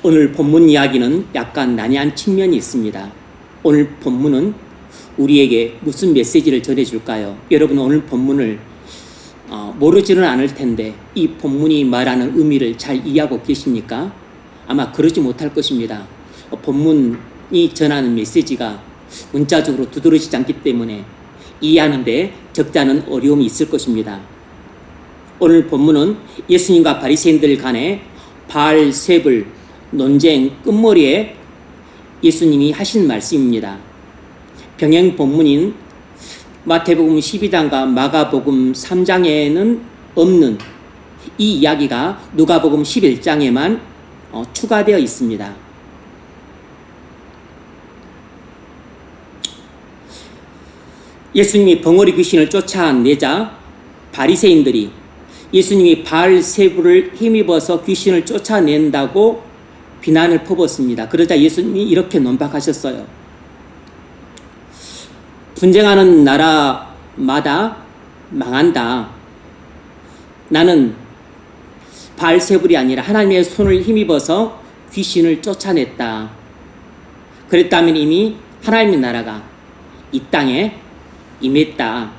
오늘 본문 이야기는 약간 난해한 측면이 있습니다. 오늘 본문은 우리에게 무슨 메시지를 전해줄까요? 여러분 오늘 본문을 모르지는 않을 텐데 이 본문이 말하는 의미를 잘 이해하고 계십니까? 아마 그러지 못할 것입니다. 본문이 전하는 메시지가 문자적으로 두드러지지 않기 때문에 이해하는 데 적잖은 어려움이 있을 것입니다. 오늘 본문은 예수님과 바리새인들 간의 바알세불 논쟁 끝머리에 예수님이 하신 말씀입니다. 병행 본문인 마태복음 12장과 마가복음 3장에는 없는 이 이야기가 누가복음 11장에만 추가되어 있습니다. 예수님이 벙어리 귀신을 쫓아내자 바리새인들이 예수님이 바알세불을 힘입어서 귀신을 쫓아낸다고 비난을 퍼붓습니다. 그러자 예수님이 이렇게 논박하셨어요. 분쟁하는 나라마다 망한다. 나는 바알세불이 아니라 하나님의 손을 힘입어서 귀신을 쫓아냈다. 그랬다면 이미 하나님의 나라가 이 땅에 임했다.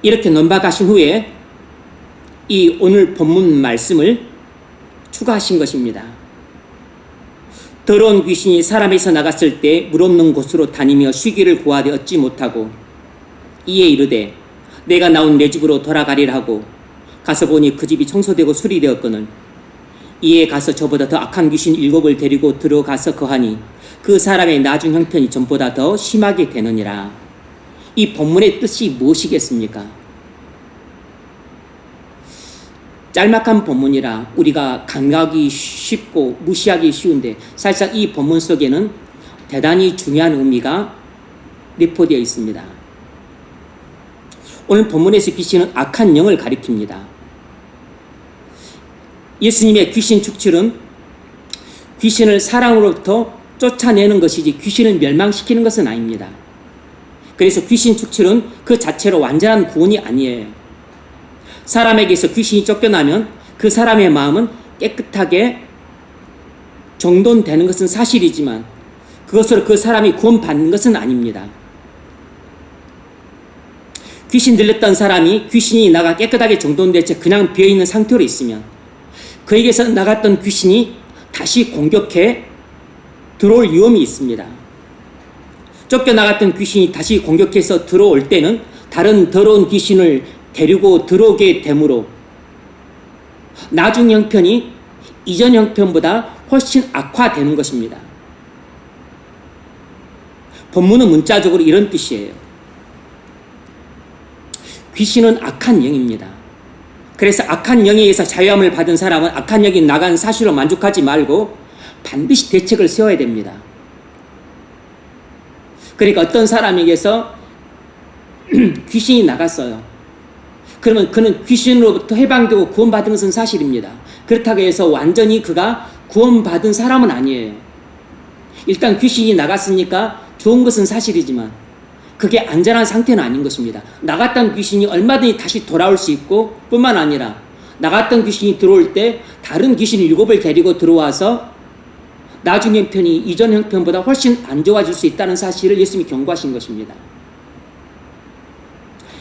이렇게 논박하신 후에 이 오늘 본문 말씀을 추가하신 것입니다. 더러운 귀신이 사람에서 나갔을 때 물 없는 곳으로 다니며 쉬기를 구하되 얻지 못하고 이에 이르되 내가 나온 내 집으로 돌아가리라 하고 가서 보니 그 집이 청소되고 수리되었거늘 이에 가서 저보다 더 악한 귀신 7을 데리고 들어가서 거하니 그 사람의 나중 형편이 전보다 더 심하게 되느니라. 이 본문의 뜻이 무엇이겠습니까? 짤막한 본문이라 우리가 간과하기 쉽고 무시하기 쉬운데 사실상 이 본문 속에는 대단히 중요한 의미가 내포되어 있습니다. 오늘 본문에서 귀신은 악한 영을 가리킵니다. 예수님의 귀신 축출은 귀신을 사람으로부터 쫓아내는 것이지 귀신을 멸망시키는 것은 아닙니다. 그래서 귀신 축출은 그 자체로 완전한 구원이 아니에요. 사람에게서 귀신이 쫓겨나면 그 사람의 마음은 깨끗하게 정돈되는 것은 사실이지만 그것으로 그 사람이 구원받는 것은 아닙니다. 귀신 들렸던 사람이 귀신이 나가 깨끗하게 정돈된 채 그냥 비어있는 상태로 있으면 그에게서 나갔던 귀신이 다시 공격해 들어올 위험이 있습니다. 쫓겨나갔던 귀신이 다시 공격해서 들어올 때는 다른 더러운 귀신을 데리고 들어오게 되므로 나중 형편이 이전 형편보다 훨씬 악화되는 것입니다. 본문은 문자적으로 이런 뜻이에요. 귀신은 악한 영입니다. 그래서 악한 영에 의해서 자유함을 받은 사람은 악한 영이 나간 사실로 만족하지 말고 반드시 대책을 세워야 됩니다. 그러니까 어떤 사람에게서 귀신이 나갔어요. 그러면 그는 귀신으로부터 해방되고 구원받은 것은 사실입니다. 그렇다고 해서 완전히 그가 구원받은 사람은 아니에요. 일단 귀신이 나갔으니까 좋은 것은 사실이지만 그게 안전한 상태는 아닌 것입니다. 나갔던 귀신이 얼마든지 다시 돌아올 수 있고 뿐만 아니라 나갔던 귀신이 들어올 때 다른 귀신 7을 데리고 들어와서 나중 형편이 이전 형편보다 훨씬 안 좋아질 수 있다는 사실을 예수님이 경고하신 것입니다.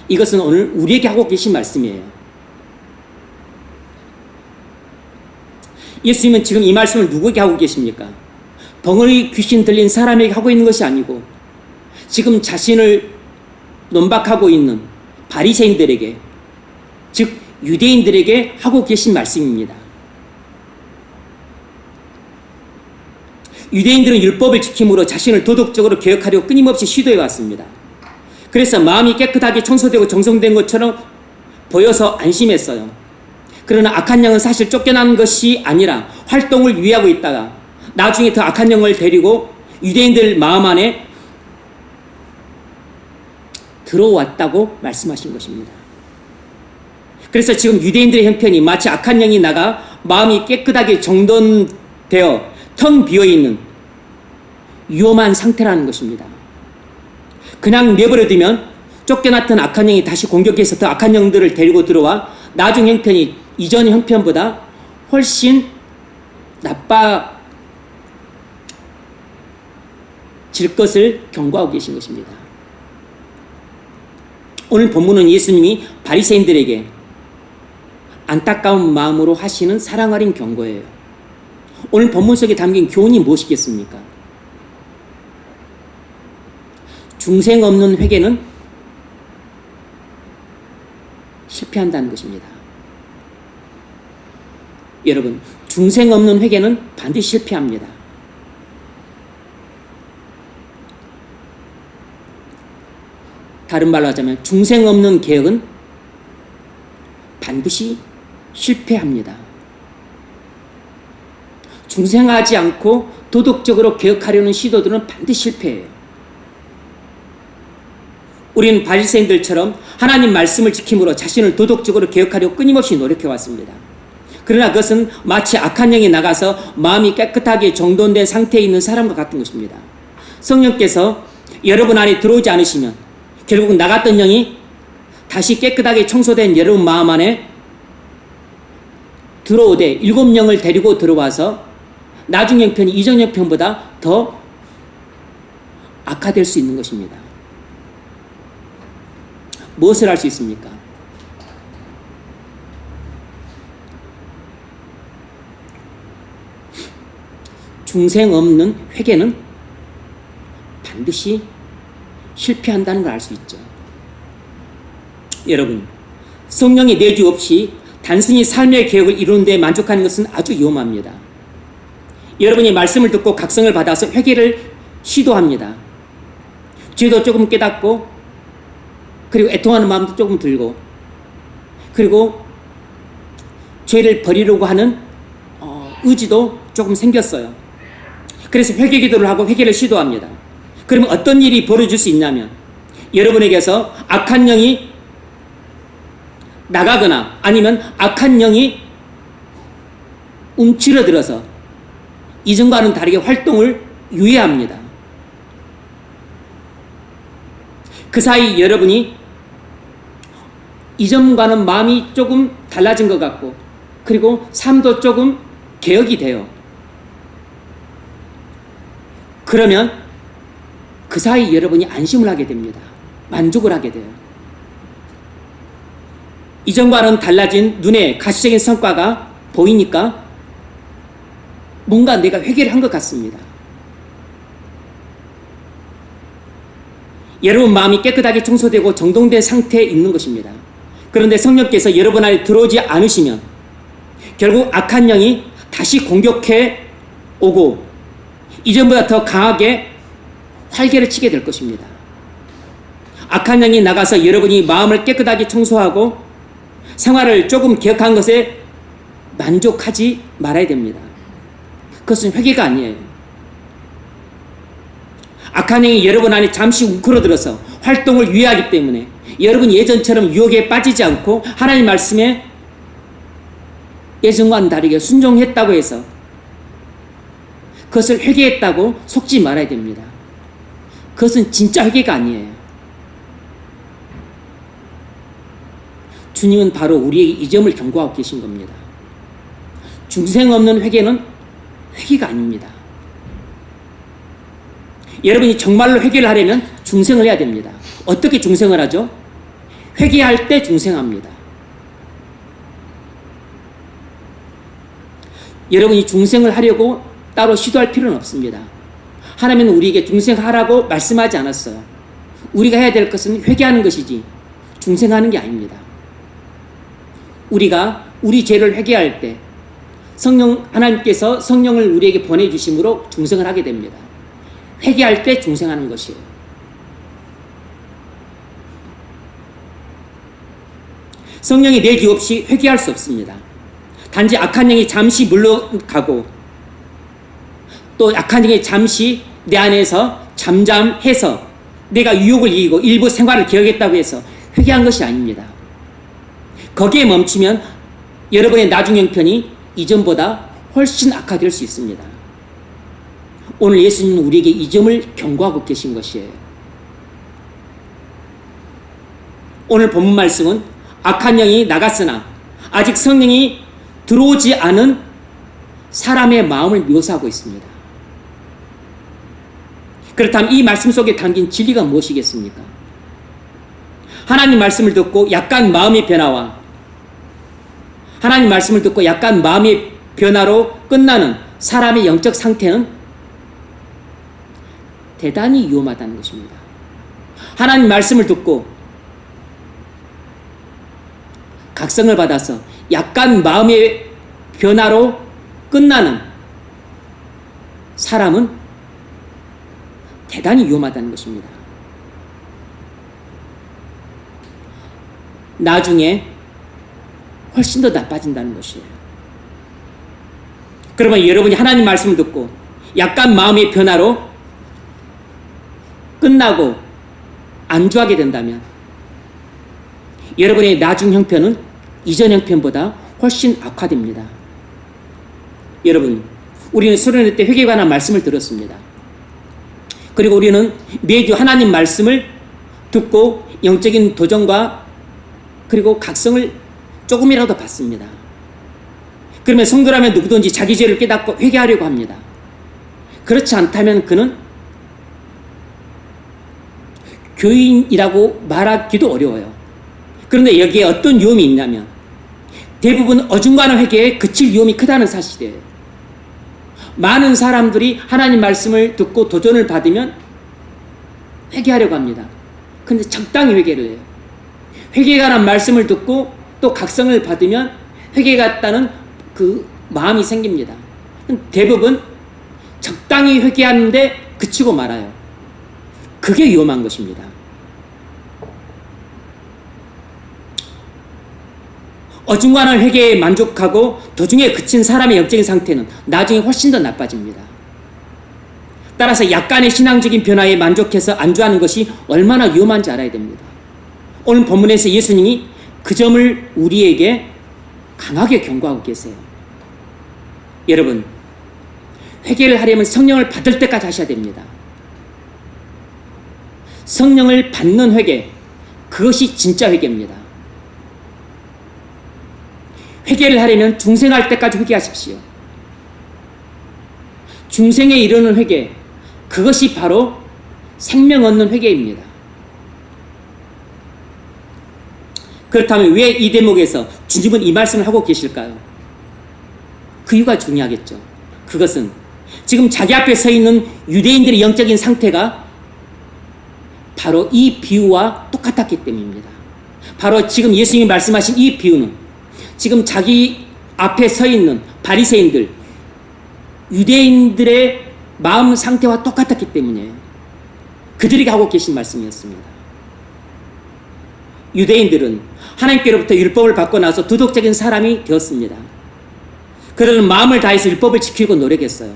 이것은 오늘 우리에게 하고 계신 말씀이에요. 예수님은 지금 이 말씀을 누구에게 하고 계십니까? 벙어리 귀신 들린 사람에게 하고 있는 것이 아니고 지금 자신을 논박하고 있는 바리새인들에게, 즉 유대인들에게 하고 계신 말씀입니다. 유대인들은 율법을 지킴으로 자신을 도덕적으로 개혁하려고 끊임없이 시도해 왔습니다. 그래서 마음이 깨끗하게 청소되고 정성된 것처럼 보여서 안심했어요. 그러나 악한 영은 사실 쫓겨나는 것이 아니라 활동을 위하고 있다가 나중에 더 악한 영을 데리고 유대인들 마음 안에 들어왔다고 말씀하신 것입니다. 그래서 지금 유대인들의 형편이 마치 악한 영이 나가 마음이 깨끗하게 정돈되어 텅 비어있는 위험한 상태라는 것입니다. 그냥 내버려두면 쫓겨났던 악한 영이 다시 공격해서 더 악한 영들을 데리고 들어와 나중 형편이 이전 형편보다 훨씬 나빠질 것을 경고하고 계신 것입니다. 오늘 본문은 예수님이 바리새인들에게 안타까운 마음으로 하시는 사랑 어린 경고예요. 오늘 본문 속에 담긴 교훈이 무엇이겠습니까? 중생 없는 회개는 실패한다는 것입니다. 여러분, 중생 없는 회개는 반드시 실패합니다. 다른 말로 하자면 중생 없는 개혁은 반드시 실패합니다. 중생하지 않고 도덕적으로 개혁하려는 시도들은 반드시 실패해요. 우리는 바리새인들처럼 하나님 말씀을 지킴으로 자신을 도덕적으로 개혁하려고 끊임없이 노력해왔습니다. 그러나 그것은 마치 악한 영이 나가서 마음이 깨끗하게 정돈된 상태에 있는 사람과 같은 것입니다. 성령께서 여러분 안에 들어오지 않으시면 결국 나갔던 영이 다시 깨끗하게 청소된 여러분 마음 안에 들어오되 7영을 데리고 들어와서 나중 형편이 이전 형편보다 더 악화될 수 있는 것입니다. 무엇을 할 수 있습니까? 중생 없는 회개는 반드시 실패한다는 걸 알 수 있죠. 여러분, 성령의 내주 없이 단순히 삶의 계획을 이루는 데 만족하는 것은 아주 위험합니다. 여러분이 말씀을 듣고 각성을 받아서 회개를 시도합니다. 죄도 조금 깨닫고 그리고 애통하는 마음도 조금 들고 그리고 죄를 버리려고 하는 의지도 조금 생겼어요. 그래서 회개 기도를 하고 회개를 시도합니다. 그러면 어떤 일이 벌어질 수 있냐면 여러분에게서 악한 영이 나가거나 아니면 악한 영이 움츠러들어서 이전과는 다르게 활동을 유예합니다. 그 사이 여러분이 이전과는 마음이 조금 달라진 것 같고 그리고 삶도 조금 개혁이 돼요. 그러면 그 사이 여러분이 안심을 하게 됩니다. 만족을 하게 돼요. 이전과는 달라진 눈에 가시적인 성과가 보이니까 뭔가 내가 회개를 한 것 같습니다. 여러분 마음이 깨끗하게 청소되고 정돈된 상태에 있는 것입니다. 그런데 성령께서 여러분 안에 들어오지 않으시면 결국 악한 영이 다시 공격해 오고 이전보다 더 강하게 활개를 치게 될 것입니다. 악한 영이 나가서 여러분이 마음을 깨끗하게 청소하고 생활을 조금 개혁한 것에 만족하지 말아야 됩니다. 그것은 회개가 아니에요. 악한 영이 여러분 안에 잠시 웅크러들어서 활동을 유예하기 때문에 여러분이 예전처럼 유혹에 빠지지 않고 하나님 말씀에 예전과는 다르게 순종했다고 해서 그것을 회개했다고 속지 말아야 됩니다. 그것은 진짜 회개가 아니에요. 주님은 바로 우리에게 이 점을 경고하고 계신 겁니다. 중생 없는 회개는 회개가 아닙니다. 여러분이 정말로 회개를 하려면 중생을 해야 됩니다. 어떻게 중생을 하죠? 회개할 때 중생합니다. 여러분이 중생을 하려고 따로 시도할 필요는 없습니다. 하나님은 우리에게 중생하라고 말씀하지 않았어요. 우리가 해야 될 것은 회개하는 것이지 중생하는 게 아닙니다. 우리가 우리 죄를 회개할 때 하나님께서 성령을 우리에게 보내주심으로 중생을 하게 됩니다. 회개할 때 중생하는 것이에요. 성령의 내주 없이 회개할 수 없습니다. 단지 악한 영이 잠시 물러가고 또 악한 영이 잠시 내 안에서 잠잠해서 내가 유혹을 이기고 일부 생활을 개혁했다고 해서 회개한 것이 아닙니다. 거기에 멈추면 여러분의 나중 형편이 이전보다 훨씬 악화될 수 있습니다. 오늘 예수님은 우리에게 이 점을 경고하고 계신 것이에요. 오늘 본문 말씀은 악한 영이 나갔으나 아직 성령이 들어오지 않은 사람의 마음을 묘사하고 있습니다. 그렇다면 이 말씀 속에 담긴 진리가 무엇이겠습니까? 하나님 말씀을 듣고 약간 마음의 변화와 하나님 말씀을 듣고 약간 마음의 변화로 끝나는 사람의 영적 상태는 대단히 위험하다는 것입니다. 하나님 말씀을 듣고 각성을 받아서 약간 마음의 변화로 끝나는 사람은 대단히 위험하다는 것입니다. 나중에 훨씬 더 나빠진다는 것이에요. 그러면 여러분이 하나님 말씀을 듣고 약간 마음의 변화로 끝나고 안주하게 된다면 여러분의 나중 형편은 이전 형편보다 훨씬 악화됩니다. 여러분, 우리는 수련회 때 회개에 관한 말씀을 들었습니다. 그리고 우리는 매주 하나님 말씀을 듣고 영적인 도전과 그리고 각성을 조금이라도 받습니다. 그러면 성도라면 누구든지 자기 죄를 깨닫고 회개하려고 합니다. 그렇지 않다면 그는 교인이라고 말하기도 어려워요. 그런데 여기에 어떤 위험이 있냐면 대부분 어중간한 회개에 그칠 위험이 크다는 사실이에요. 많은 사람들이 하나님 말씀을 듣고 도전을 받으면 회개하려고 합니다. 그런데 적당히 회개를 해요. 회개에 관한 말씀을 듣고 또 각성을 받으면 회개 같다는 그 마음이 생깁니다. 대부분 적당히 회개하는데 그치고 말아요. 그게 위험한 것입니다. 어중간한 회개에 만족하고 도중에 그친 사람의 영적인 상태는 나중에 훨씬 더 나빠집니다. 따라서 약간의 신앙적인 변화에 만족해서 안주하는 것이 얼마나 위험한지 알아야 됩니다. 오늘 본문에서 예수님이 그 점을 우리에게 강하게 경고하고 계세요. 여러분, 회개를 하려면 성령을 받을 때까지 하셔야 됩니다. 성령을 받는 회개, 그것이 진짜 회개입니다. 회개를 하려면 중생할 때까지 회개하십시오. 중생에 이르는 회개, 그것이 바로 생명 얻는 회개입니다. 그렇다면 왜 이 대목에서 주님은 이 말씀을 하고 계실까요? 그 이유가 중요하겠죠. 그것은 지금 자기 앞에 서 있는 유대인들의 영적인 상태가 바로 이 비유와 똑같았기 때문입니다. 바로 지금 예수님이 말씀하신 이 비유는 지금 자기 앞에 서 있는 바리새인들, 유대인들의 마음 상태와 똑같았기 때문에 그들에게 하고 계신 말씀이었습니다. 유대인들은 하나님께로부터 율법을 받고 나서 도덕적인 사람이 되었습니다. 그들은 마음을 다해서 율법을 지키고 노력했어요.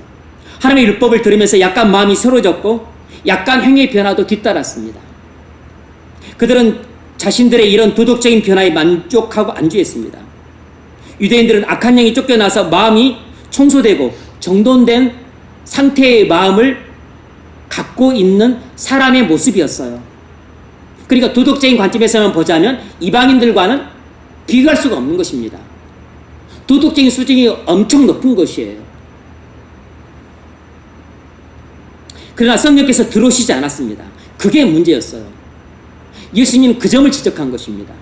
하나님의 율법을 들으면서 약간 마음이 서러졌고 약간 행위의 변화도 뒤따랐습니다. 그들은 자신들의 이런 도덕적인 변화에 만족하고 안주했습니다. 유대인들은 악한 영이 쫓겨나서 마음이 청소되고 정돈된 상태의 마음을 갖고 있는 사람의 모습이었어요. 그러니까 도덕적인 관점에서만 보자면 이방인들과는 비교할 수가 없는 것입니다. 도덕적인 수준이 엄청 높은 것이에요. 그러나 성령께서 들어오시지 않았습니다. 그게 문제였어요. 예수님은 그 점을 지적한 것입니다.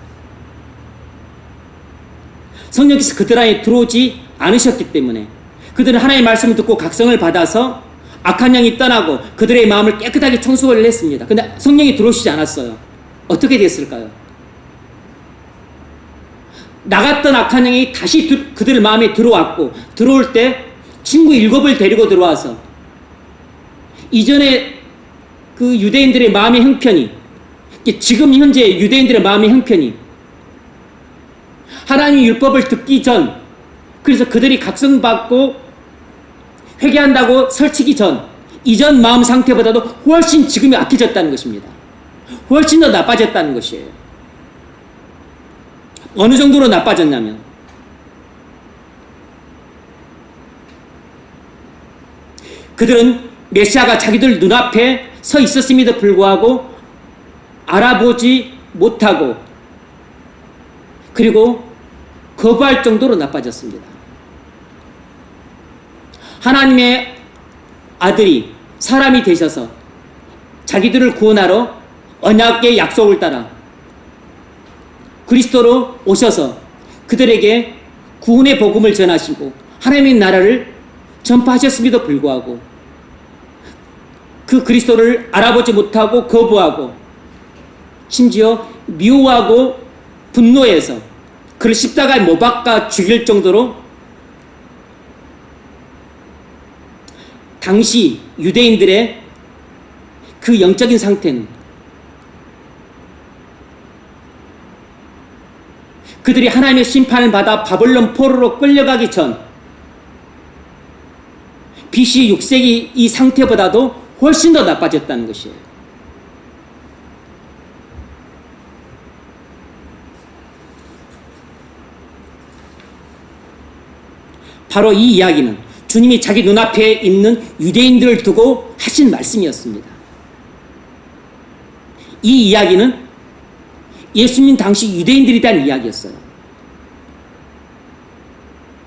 성령께서 그들 안에 들어오지 않으셨기 때문에 그들은 하나님의 말씀을 듣고 각성을 받아서 악한 영이 떠나고 그들의 마음을 깨끗하게 청소를 했습니다. 근데 성령이 들어오시지 않았어요. 어떻게 됐을까요? 나갔던 악한 영이 다시 그들 마음에 들어왔고 들어올 때 친구 7을 데리고 들어와서 이전에 그 유대인들의 마음의 형편이 지금 현재 유대인들의 마음의 형편이 하나님의 율법을 듣기 전, 그래서 그들이 각성받고 회개한다고 설치기 전, 이전 마음 상태보다도 훨씬 지금이 악해졌다는 것입니다. 훨씬 더 나빠졌다는 것이에요. 어느 정도로 나빠졌냐면 그들은 메시아가 자기들 눈앞에 서 있었음에도 불구하고 알아보지 못하고 그리고 거부할 정도로 나빠졌습니다. 하나님의 아들이 사람이 되셔서 자기들을 구원하러 언약의 약속을 따라 그리스도로 오셔서 그들에게 구원의 복음을 전하시고 하나님의 나라를 전파하셨음에도 불구하고 그 그리스도를 알아보지 못하고 거부하고 심지어 미워하고 분노해서 그를 십자가에 못 박아 죽일 정도로 당시 유대인들의 그 영적인 상태는 그들이 하나님의 심판을 받아 바벨론 포로로 끌려가기 전 BC 6세기 이 상태보다도 훨씬 더 나빠졌다는 것이에요. 바로 이 이야기는 주님이 자기 눈앞에 있는 유대인들을 두고 하신 말씀이었습니다. 이 이야기는 예수님 당시 유대인들에 대한 이야기였어요.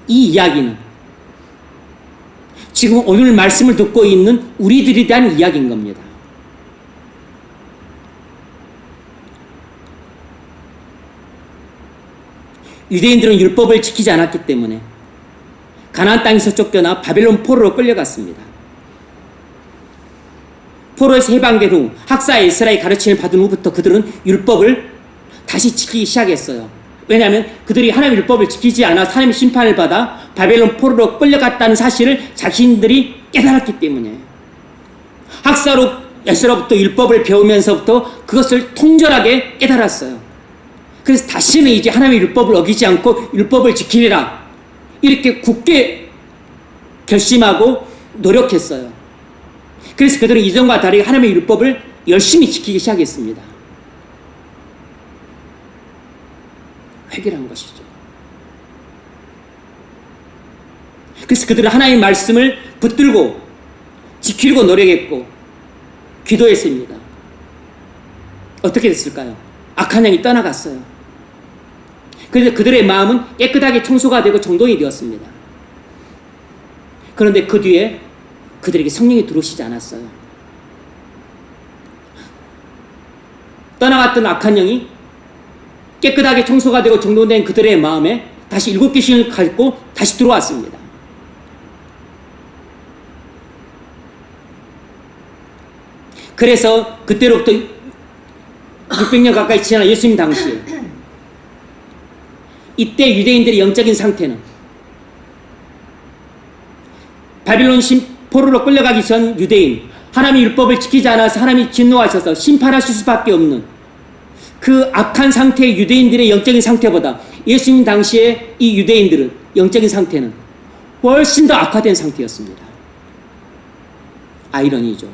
이 이야기는 지금 오늘 말씀을 듣고 있는 우리들에 대한 이야기인 겁니다. 유대인들은 율법을 지키지 않았기 때문에 가나안 땅에서 쫓겨나 바벨론 포로로 끌려갔습니다. 포로에서 해방된 후 학사 에스라의 가르침을 받은 후부터 그들은 율법을 다시 지키기 시작했어요. 왜냐하면 그들이 하나님의 율법을 지키지 않아 하나님의 심판을 받아 바벨론 포로로 끌려갔다는 사실을 자신들이 깨달았기 때문에 학사로 에스라부터 율법을 배우면서부터 그것을 통절하게 깨달았어요. 그래서 다시는 이제 하나님의 율법을 어기지 않고 율법을 지키리라 이렇게 굳게 결심하고 노력했어요. 그래서 그들은 이전과 다르게 하나님의 율법을 열심히 지키기 시작했습니다. 회개한 것이죠. 그래서 그들은 하나님의 말씀을 붙들고 지키려고 노력했고 기도했습니다. 어떻게 됐을까요? 악한 영이 떠나갔어요. 그래서 그들의 마음은 깨끗하게 청소가 되고 정돈이 되었습니다. 그런데 그 뒤에 그들에게 성령이 들어오시지 않았어요. 떠나갔던 악한 영이 깨끗하게 청소가 되고 정돈된 그들의 마음에 다시 7개 신을 갖고 다시 들어왔습니다. 그래서 그때로부터 600년 가까이 지난 예수님 당시에 이때 유대인들의 영적인 상태는 바빌론 포로로 끌려가기 전 유대인, 하나님의 율법을 지키지 않아서 하나님이 진노하셔서 심판하실 수밖에 없는 그 악한 상태의 유대인들의 영적인 상태보다 예수님 당시에 이 유대인들은 영적인 상태는 훨씬 더 악화된 상태였습니다. 아이러니죠.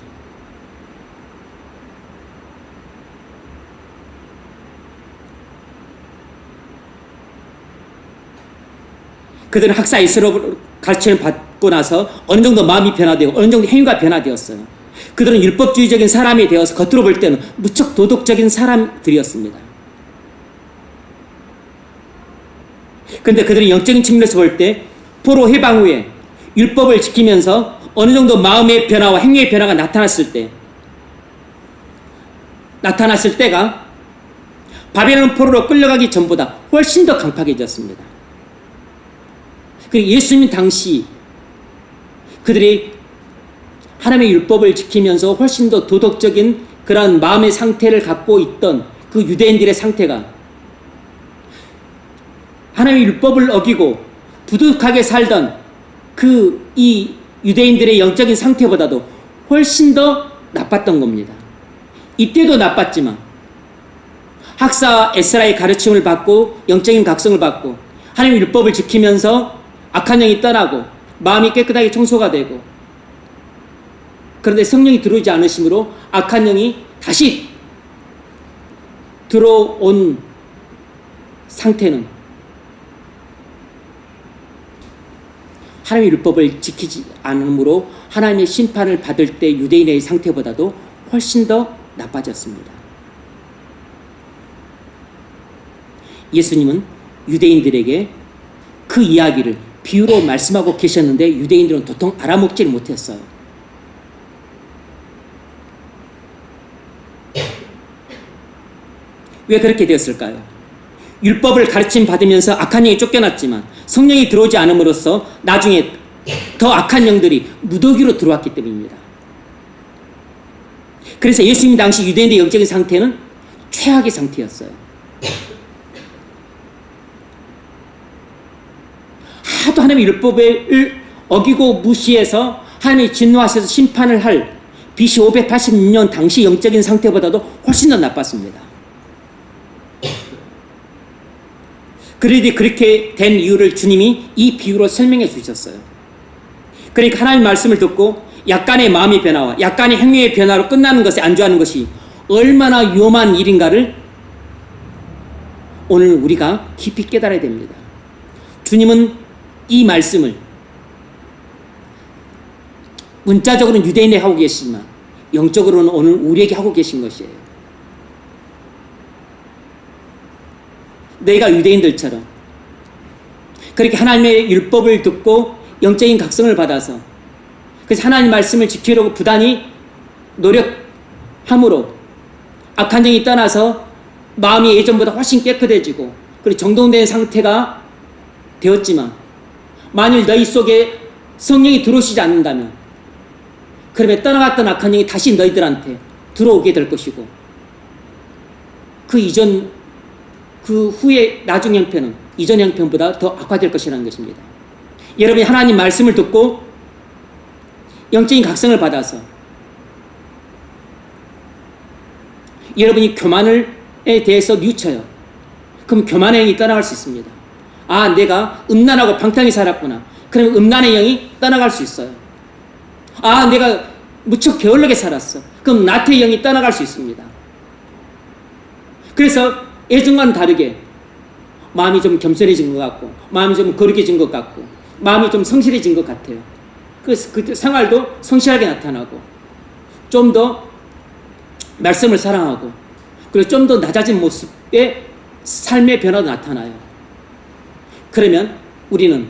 그들은 학사 에스라로 가르침을 받고 나서 어느 정도 마음이 변화되고 어느 정도 행위가 변화되었어요. 그들은 율법주의적인 사람이 되어서 겉으로 볼 때는 무척 도덕적인 사람들이었습니다. 그런데 그들은 영적인 측면에서 볼 때 포로 해방 후에 율법을 지키면서 어느 정도 마음의 변화와 행위의 변화가 나타났을 때가 바벨론 포로로 끌려가기 전보다 훨씬 더 강팍해졌습니다. 그리고 예수님 당시 그들이 하나님의 율법을 지키면서 훨씬 더 도덕적인 그런 마음의 상태를 갖고 있던 그 유대인들의 상태가 하나님의 율법을 어기고 부득하게 살던 이 유대인들의 영적인 상태보다도 훨씬 더 나빴던 겁니다. 이때도 나빴지만 학사 에스라의 가르침을 받고 영적인 각성을 받고 하나님의 율법을 지키면서 악한 영이 떠나고 마음이 깨끗하게 청소가 되고 그런데 성령이 들어오지 않으심으로 악한 영이 다시 들어온 상태는 하나님의 율법을 지키지 않으므로 하나님의 심판을 받을 때 유대인의 상태보다도 훨씬 더 나빠졌습니다. 예수님은 유대인들에게 그 이야기를 비유로 말씀하고 계셨는데 유대인들은 도통 알아먹지를 못했어요. 왜 그렇게 되었을까요? 율법을 가르침 받으면서 악한 영이 쫓겨났지만 성령이 들어오지 않음으로써 나중에 더 악한 영들이 무더기로 들어왔기 때문입니다. 그래서 예수님 당시 유대인의 영적인 상태는 최악의 상태였어요. 하도 하나님의 율법을 어기고 무시해서 하나님이 진노하셔서 심판을 할 BC 586년 당시 영적인 상태보다도 훨씬 더 나빴습니다. 그런데 그렇게 된 이유를 주님이 이 비유로 설명해 주셨어요. 그러니까 하나님의 말씀을 듣고 약간의 마음의 변화와 약간의 행위의 변화로 끝나는 것에 안주하는 것이 얼마나 위험한 일인가를 오늘 우리가 깊이 깨달아야 됩니다. 주님은 이 말씀을 문자적으로는 유대인에게 하고 계시지만 영적으로는 오늘 우리에게 하고 계신 것이에요. 내가 유대인들처럼 그렇게 하나님의 율법을 듣고 영적인 각성을 받아서 그래서 하나님 말씀을 지키려고 부단히 노력함으로 악한 영이 떠나서 마음이 예전보다 훨씬 깨끗해지고 그리고 정돈된 상태가 되었지만 만일 너희 속에 성령이 들어오시지 않는다면 그러면 떠나갔던 악한 영이 다시 너희들한테 들어오게 될 것이고 그 후에 나중 형편은 이전 형편보다 더 악화될 것이라는 것입니다. 여러분이 하나님 말씀을 듣고 영적인 각성을 받아서 여러분이 교만에 대해서 뉘우쳐요. 그럼 교만의 영이 떠나갈 수 있습니다. 아, 내가 음란하고 방탕히 살았구나. 그러면 음란의 영이 떠나갈 수 있어요. 아, 내가 무척 게을르게 살았어. 그럼 나태의 영이 떠나갈 수 있습니다. 그래서 예전과는 다르게 마음이 좀 겸손해진 것 같고 마음이 좀 거룩해진 것 같고 마음이 좀 성실해진 것 같아요. 그래서 그 생활도 성실하게 나타나고 좀 더 말씀을 사랑하고 그리고 좀 더 낮아진 모습의 삶의 변화도 나타나요. 그러면 우리는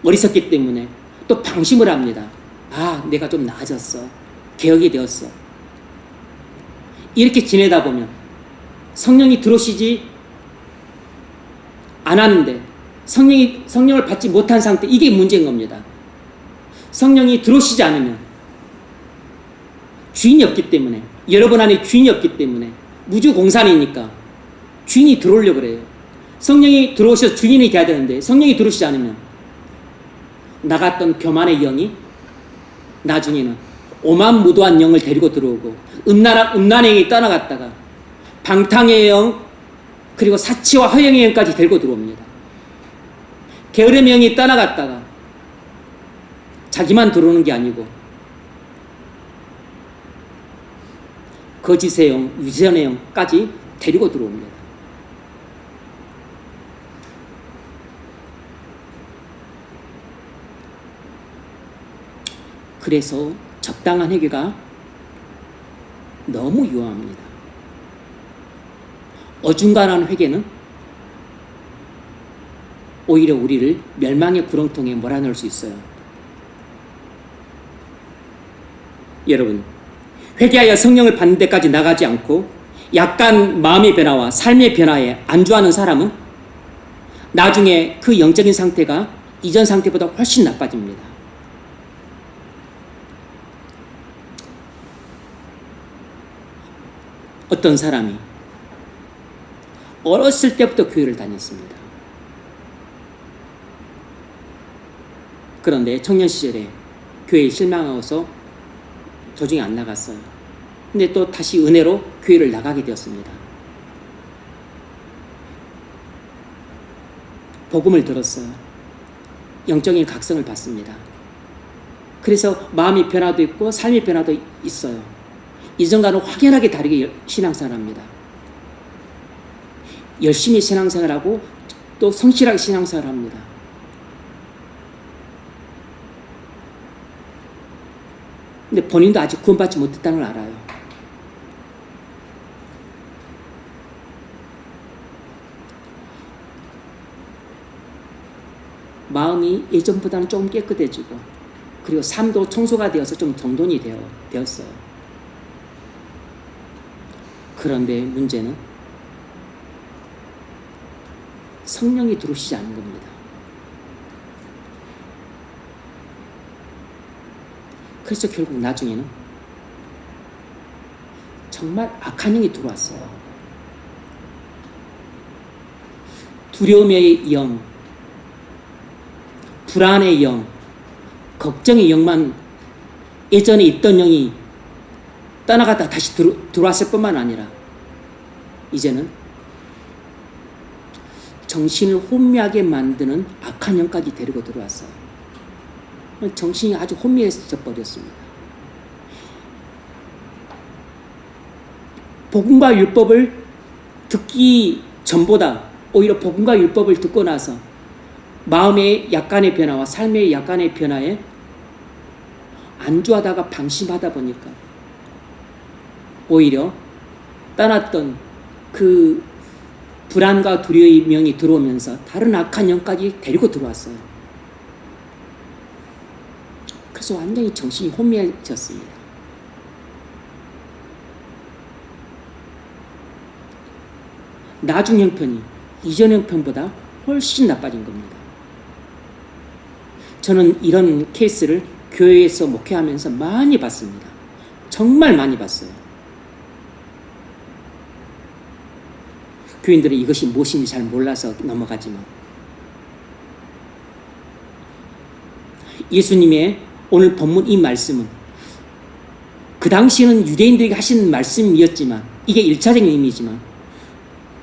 어리석기 때문에 또 방심을 합니다. 아, 내가 좀 나아졌어. 개혁이 되었어. 이렇게 지내다 보면 성령이 들어오시지 않았는데 성령을 받지 못한 상태, 이게 문제인 겁니다. 성령이 들어오시지 않으면 주인이 없기 때문에, 여러분 안에 주인이 없기 때문에 무주공산이니까 주인이 들어오려고 그래요. 성령이 들어오셔서 주인이 돼야 되는데 성령이 들어오시지 않으면 나갔던 교만의 영이 나중에는 오만무도한 영을 데리고 들어오고 음란의 영이 떠나갔다가 방탕의 영 그리고 사치와 허영의 영까지 데리고 들어옵니다. 게으름의 영이 떠나갔다가 자기만 들어오는 게 아니고 거짓의 영, 유전의 영까지 데리고 들어옵니다. 그래서 적당한 회개가 너무 유효합니다. 어중간한 회개는 오히려 우리를 멸망의 구렁텅이에 몰아넣을 수 있어요. 여러분, 회개하여 성령을 받는 데까지 나가지 않고 약간 마음의 변화와 삶의 변화에 안주하는 사람은 나중에 그 영적인 상태가 이전 상태보다 훨씬 나빠집니다. 어떤 사람이 어렸을 때부터 교회를 다녔습니다. 그런데 청년 시절에 교회에 실망하고서 도중에 안 나갔어요. 근데 또 다시 은혜로 교회를 나가게 되었습니다. 복음을 들었어요. 영적인 각성을 받습니다. 그래서 마음의 변화도 있고 삶의 변화도 있어요. 이전과는 확연하게 다르게 신앙생활합니다. 열심히 신앙생활하고 또 성실하게 신앙생활합니다. 근데 본인도 아직 구원받지 못했다는 걸 알아요. 마음이 예전보다는 조금 깨끗해지고 그리고 삶도 청소가 되어서 좀 정돈이 되었어요. 그런데 문제는 성령이 들어오시지 않는 겁니다. 그래서 결국 나중에는 정말 악한 영이 들어왔어요. 두려움의 영, 불안의 영, 걱정의 영만 예전에 있던 영이 떠나갔다 다시 들어왔을 뿐만 아니라 이제는 정신을 혼미하게 만드는 악한 영까지 데리고 들어왔어요. 정신이 아주 혼미해져 버렸습니다. 복음과 율법을 듣기 전보다 오히려 복음과 율법을 듣고 나서 마음의 약간의 변화와 삶의 약간의 변화에 안주하다가 방심하다 보니까 오히려 떠났던 그 불안과 두려움의 영이 들어오면서 다른 악한 영까지 데리고 들어왔어요. 그래서 완전히 정신이 혼미해졌습니다. 나중 형편이 이전 형편보다 훨씬 나빠진 겁니다. 저는 이런 케이스를 교회에서 목회하면서 많이 봤습니다. 정말 많이 봤어요. 교인들은 이것이 무엇인지 잘 몰라서 넘어가지만 예수님의 오늘 본문 이 말씀은 그 당시에는 유대인들에게 하신 말씀이었지만 이게 1차적인 의미지만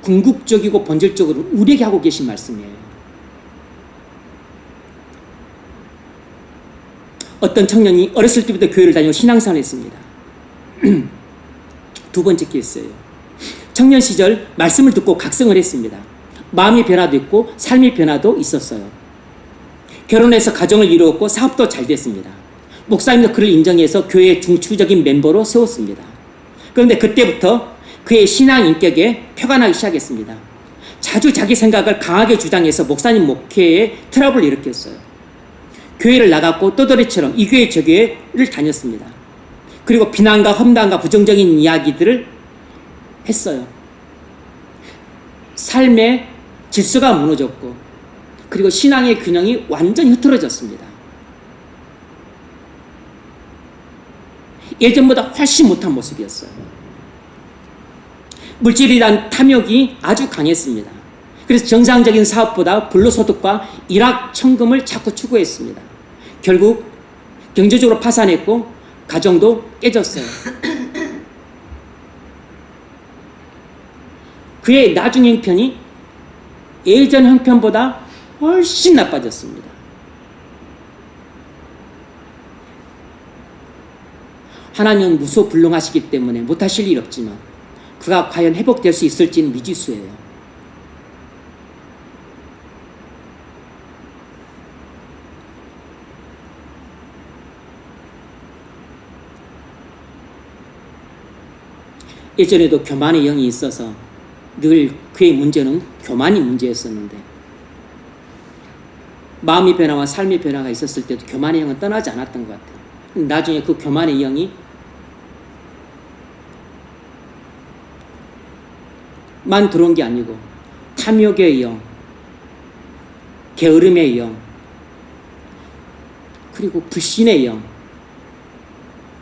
궁극적이고 본질적으로 우리에게 하고 계신 말씀이에요. 어떤 청년이 어렸을 때부터 교회를 다니고 신앙생활을 했습니다. 두 번째 케이스예요. 청년 시절 말씀을 듣고 각성을 했습니다. 마음의 변화도 있고 삶의 변화도 있었어요. 결혼해서 가정을 이루었고 사업도 잘 됐습니다. 목사님도 그를 인정해서 교회의 중추적인 멤버로 세웠습니다. 그런데 그때부터 그의 신앙 인격에 표가 나기 시작했습니다. 자주 자기 생각을 강하게 주장해서 목사님 목회에 트러블을 일으켰어요. 교회를 나갔고 떠돌이처럼 이 교회 저 교회를 다녔습니다. 그리고 비난과 험담과 부정적인 이야기들을 했어요. 삶의 질서가 무너졌고 그리고 신앙의 균형이 완전히 흐트러졌습니다. 예전보다 훨씬 못한 모습이었어요. 물질에 대한 탐욕이 아주 강했습니다. 그래서 정상적인 사업보다 불로소득과 일확천금을 자꾸 추구했습니다. 결국 경제적으로 파산했고 가정도 깨졌어요. 그의 나중 형편이 예전 형편보다 훨씬 나빠졌습니다. 하나님은 무소불능하시기 때문에 못하실 일 없지만 그가 과연 회복될 수 있을지는 미지수예요. 예전에도 교만의 영이 있어서 늘 그의 문제는 교만이 문제였었는데 마음의 변화와 삶의 변화가 있었을 때도 교만의 영은 떠나지 않았던 것 같아요. 나중에 그 교만의 영이 만 들어온 게 아니고 탐욕의 영, 게으름의 영, 그리고 불신의 영,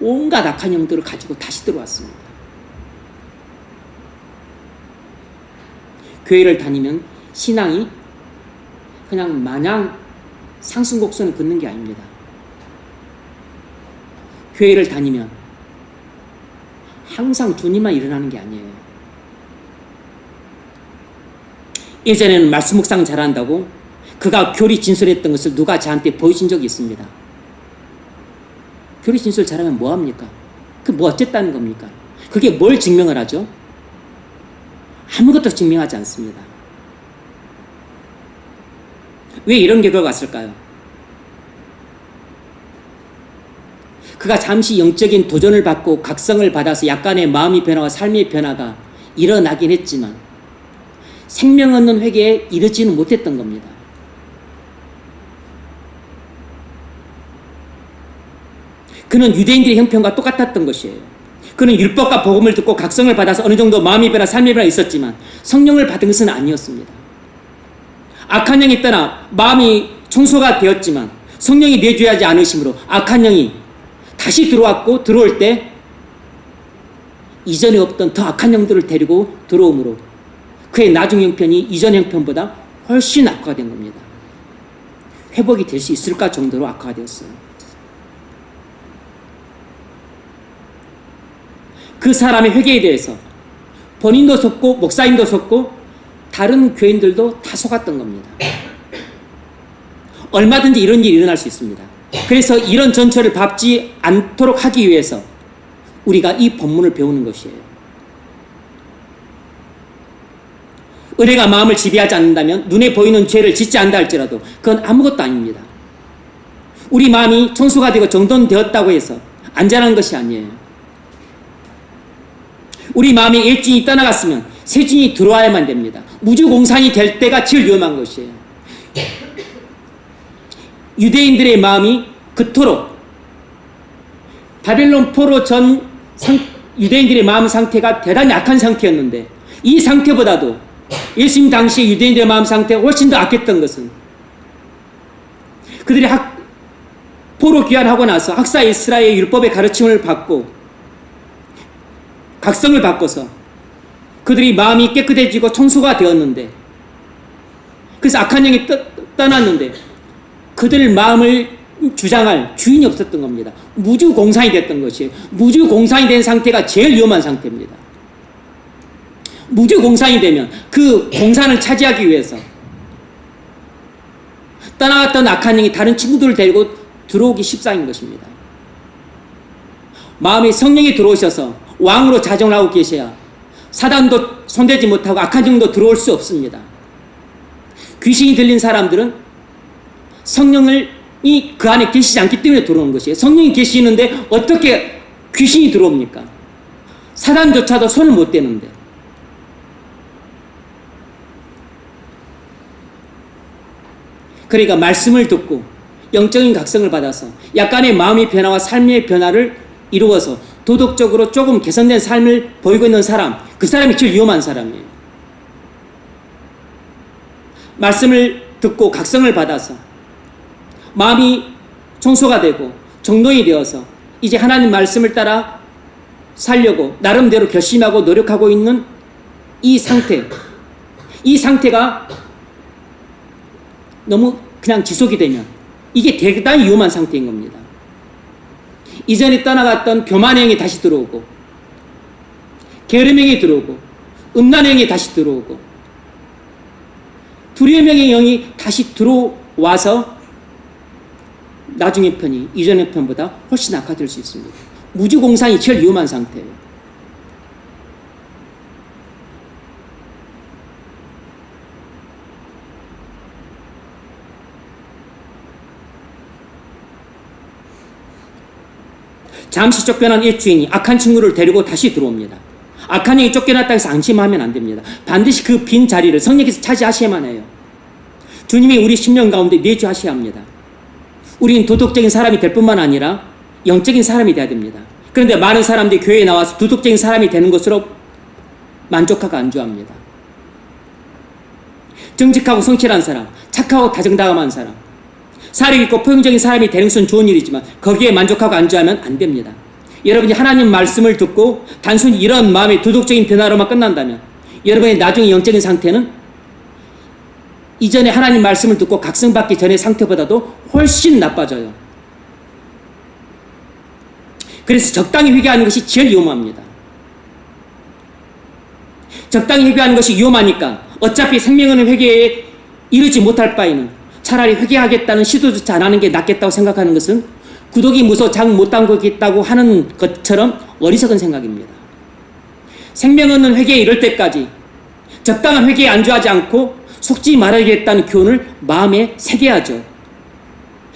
온갖 악한 영들을 가지고 다시 들어왔습니다. 교회를 다니면 신앙이 그냥 마냥 상승곡선을 긋는 게 아닙니다. 교회를 다니면 항상 주님만 일어나는 게 아니에요. 예전에는 말씀 묵상 잘한다고 그가 교리 진술했던 것을 누가 저한테 보여준 적이 있습니다. 교리 진술 잘하면 뭐합니까? 그 뭐 어쨌다는 겁니까? 그게 뭘 증명을 하죠? 아무것도 증명하지 않습니다. 왜 이런 결과가 왔을까요? 그가 잠시 영적인 도전을 받고 각성을 받아서 약간의 마음의 변화와 삶의 변화가 일어나긴 했지만 생명 얻는 회개에 이르지는 못했던 겁니다. 그는 유대인들의 형편과 똑같았던 것이에요. 그는 율법과 복음을 듣고 각성을 받아서 어느 정도 마음의 변화, 삶의 변화가 있었지만 성령을 받은 것은 아니었습니다. 악한 영이 떠나 마음이 청소가 되었지만 성령이 내주하지 않으심으로 악한 영이 다시 들어왔고, 들어올 때 이전에 없던 더 악한 영들을 데리고 들어오므로 그의 나중 형편이 이전 형편보다 훨씬 악화가 된 겁니다. 회복이 될 수 있을까 정도로 악화가 되었어요. 그 사람의 회개에 대해서 본인도 속고 목사님도 속고 다른 교인들도 다 속았던 겁니다. 얼마든지 이런 일이 일어날 수 있습니다. 그래서 이런 전철을 밟지 않도록 하기 위해서 우리가 이 본문을 배우는 것이에요. 은혜가 마음을 지배하지 않는다면 눈에 보이는 죄를 짓지 않다 할지라도 그건 아무것도 아닙니다. 우리 마음이 청소가 되고 정돈되었다고 해서 안전한 것이 아니에요. 우리 마음에 옛주인이 떠나갔으면 새주인이 들어와야만 됩니다. 무주공산이 될 때가 제일 위험한 것이에요. 유대인들의 마음이 그토록 바벨론 포로 전 유대인들의 마음 상태가 대단히 악한 상태였는데, 이 상태보다도 예수님 당시에 유대인들의 마음 상태가 훨씬 더 악했던 것은 그들이 포로 귀환하고 나서 학사 이스라엘 율법의 가르침을 받고 각성을 바꿔서 그들이 마음이 깨끗해지고 청소가 되었는데, 그래서 악한 영이 떠났는데 그들 마음을 주장할 주인이 없었던 겁니다. 무주공산이 됐던 것이에요. 무주공산이 된 상태가 제일 위험한 상태입니다. 무주공산이 되면 그 공산을 차지하기 위해서 떠나갔던 악한 영이 다른 친구들을 데리고 들어오기 십상인 것입니다. 마음에 성령이 들어오셔서 왕으로 자정을 하고 계셔야 사단도 손대지 못하고 악한 영도 들어올 수 없습니다. 귀신이 들린 사람들은 성령이 그 안에 계시지 않기 때문에 들어오는 것이에요. 성령이 계시는데 어떻게 귀신이 들어옵니까? 사단조차도 손을 못 대는데. 그러니까 말씀을 듣고 영적인 각성을 받아서 약간의 마음의 변화와 삶의 변화를 이루어서 도덕적으로 조금 개선된 삶을 보이고 있는 사람, 그 사람이 제일 위험한 사람이에요. 말씀을 듣고 각성을 받아서 마음이 청소가 되고 정돈이 되어서 이제 하나님 말씀을 따라 살려고 나름대로 결심하고 노력하고 있는 이 상태가 너무 그냥 지속이 되면 이게 대단히 위험한 상태인 겁니다. 이전에 떠나갔던 교만의 영이 다시 들어오고, 게으름의 영이 들어오고, 음란의 영이 다시 들어오고, 두려움의 영이 다시 들어와서 나중의 편이 이전의 편보다 훨씬 악화될 수 있습니다. 무주공산이 제일 위험한 상태예요. 잠시 쫓겨난 옛주인이 악한 친구를 데리고 다시 들어옵니다. 악한 영이 쫓겨났다 해서 안심하면 안 됩니다. 반드시 그 빈 자리를 성령께서 차지하셔야만 해요. 주님이 우리 심령 가운데 내주하셔야 합니다. 우리는 도덕적인 사람이 될 뿐만 아니라 영적인 사람이 돼야 됩니다. 그런데 많은 사람들이 교회에 나와서 도덕적인 사람이 되는 것으로 만족하고 안주합니다. 정직하고 성실한 사람, 착하고 다정다감한 사람, 사력 있고 포용적인 사람이 되는 것은 좋은 일이지만 거기에 만족하고 안주하면 안 됩니다. 여러분이 하나님 말씀을 듣고 단순히 이런 마음의 도덕적인 변화로만 끝난다면 여러분의 나중에 영적인 상태는 이전에 하나님 말씀을 듣고 각성받기 전의 상태보다도 훨씬 나빠져요. 그래서 적당히 회개하는 것이 제일 위험합니다. 적당히 회개하는 것이 위험하니까 어차피 생명은 회개에 이르지 못할 바에는 차라리 회개하겠다는 시도조차 안 하는 게 낫겠다고 생각하는 것은 구더기 무서 장 못 담그겠다고 하는 것처럼 어리석은 생각입니다. 생명 없는 회개에 이를 때까지 적당한 회개에 안주하지 않고 속지 말아야겠다는 교훈을 마음에 새겨야죠.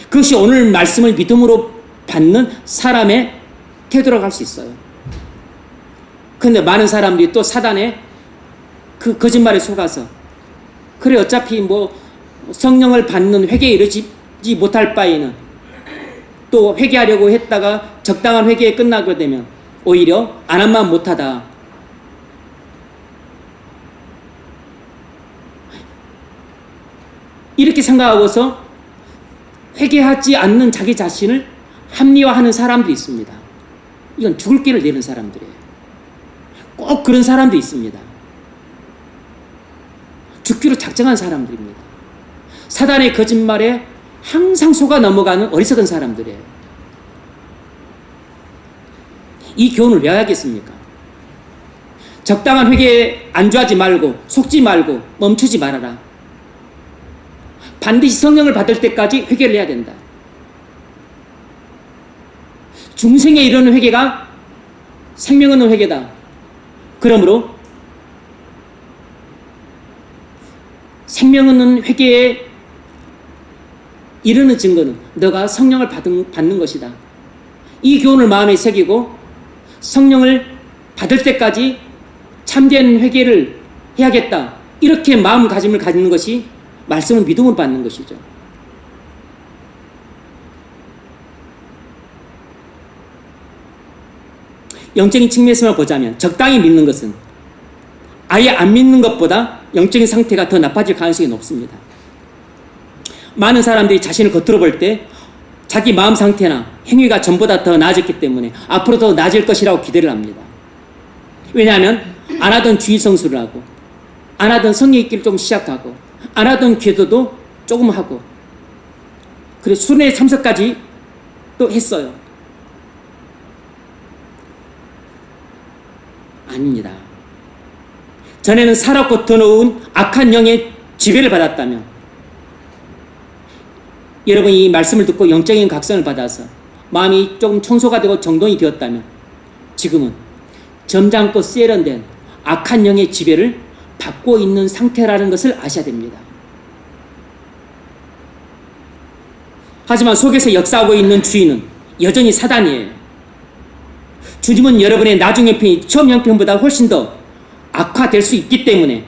그것이 오늘 말씀을 믿음으로 받는 사람의 태도라고 할 수 있어요. 그런데 많은 사람들이 또 사단의 그 거짓말에 속아서 그래 어차피 뭐 성령을 받는 회개에 이르지 못할 바에는 또 회개하려고 했다가 적당한 회개에 끝나게 되면 오히려 안 한 마음 못하다. 이렇게 생각하고서 회개하지 않는 자기 자신을 합리화하는 사람들이 있습니다. 이건 죽을 길을 내는 사람들이에요. 꼭 그런 사람도 있습니다. 죽기로 작정한 사람들입니다. 사단의 거짓말에 항상 속아 넘어가는 어리석은 사람들이에요. 이 교훈을 왜 하겠습니까? 적당한 회개에 안주하지 말고 속지 말고 멈추지 말아라. 반드시 성령을 받을 때까지 회개를 해야 된다. 중생에 이르는 회개가 생명 얻는 회개다. 그러므로 생명 얻는 회개에 이르는 증거는 너가 성령을 받는 것이다. 이 교훈을 마음에 새기고 성령을 받을 때까지 참된 회개를 해야겠다. 이렇게 마음가짐을 가지는 것이 말씀을 믿음으로 받는 것이죠. 영적인 측면에서만 보자면 적당히 믿는 것은 아예 안 믿는 것보다 영적인 상태가 더 나빠질 가능성이 높습니다. 많은 사람들이 자신을 겉으로 볼 때 자기 마음 상태나 행위가 전보다 더 나아졌기 때문에 앞으로 더 나아질 것이라고 기대를 합니다. 왜냐하면 안 하던 주의 성수를 하고 안 하던 성령 있기를 좀 시작하고 안 하던 기도도 조금 하고 그리고 순회 참석까지 또 했어요. 아닙니다. 전에는 살았고 더러운 악한 영의 지배를 받았다면 여러분이 이 말씀을 듣고 영적인 각성을 받아서 마음이 조금 청소가 되고 정돈이 되었다면 지금은 점잖고 세련된 악한 영의 지배를 받고 있는 상태라는 것을 아셔야 됩니다. 하지만 속에서 역사하고 있는 주인은 여전히 사단이에요. 주님은 여러분의 나중 형편이 처음 형편보다 훨씬 더 악화될 수 있기 때문에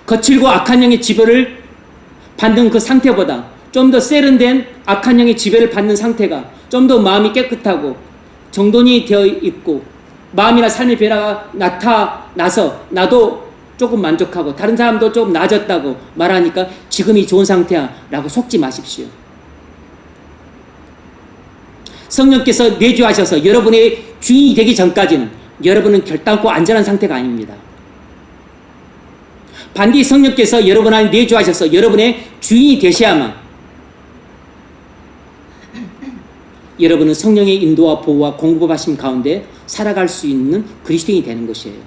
거칠고 악한 영의 지배를 받는 그 상태보다 좀 더 세련된 악한 영의 지배를 받는 상태가 좀 더 마음이 깨끗하고 정돈이 되어 있고 마음이나 삶의 변화가 나타나서 나도 조금 만족하고 다른 사람도 조금 나아졌다고 말하니까 지금이 좋은 상태야 라고 속지 마십시오. 성령께서 내주하셔서 여러분의 주인이 되기 전까지는 여러분은 결단코 안전한 상태가 아닙니다. 반드시 성령께서 여러분 안에 내주하셔서 여러분의 주인이 되셔야만 여러분은 성령의 인도와 보호와 공급하심 가운데 살아갈 수 있는 그리스도인이 되는 것이에요.